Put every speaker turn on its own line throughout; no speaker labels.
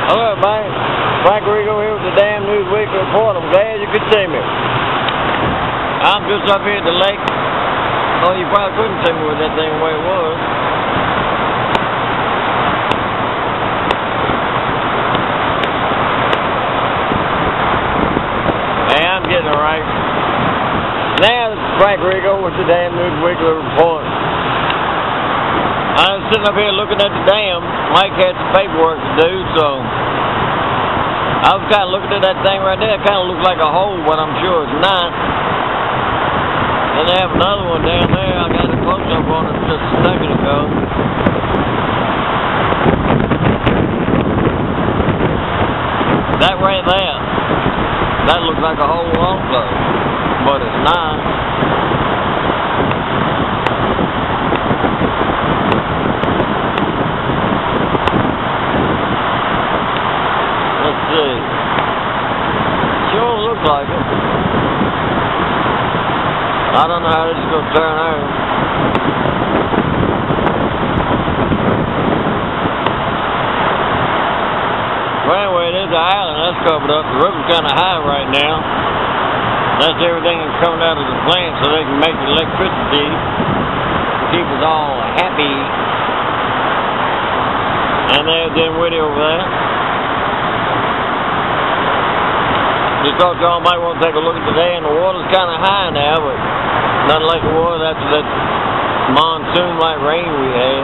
Hello, everybody. Frank Rigo here with the Damn News Weekly Report. I'm glad you could see me. I'm just up here at the lake. Oh, you probably couldn't see me with that thing the way it was. Hey, I'm getting it right. Now, this is Frank Rigo with the Damn News Weekly Report. I was sitting up here looking at the dam. Mike had some paperwork to do, so I was kind of looking at that thing right there. It kind of looked like a hole, but I'm sure it's not. Then they have another one down there. I got a close-up on it just a second ago. That right there, that looks like a hole also, but it's not. Let's see. Sure looks like it. I don't know how this is going to turn out. Well, anyway, it is an island. That's covered up. The river's kind of high right now. That's everything that's coming out of the plant so they can make the electricity. Keep us all happy. And there's Dinwiddie over there. Just thought y'all might want to take a look at today, and the water's kind of high now, but nothing like it was after that monsoon-like rain we had.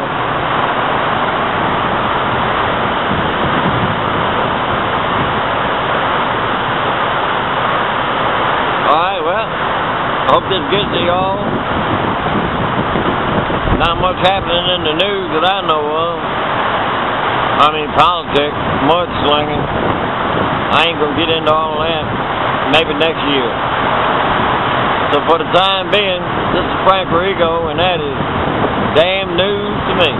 Alright, well, I hope this gets to y'all. Not much happening in the news that I know of. I mean, politics, mudslinging. I ain't gonna get into all that. Maybe next year. So for the time being, this is Frank Rigo, and that is Damn News to me.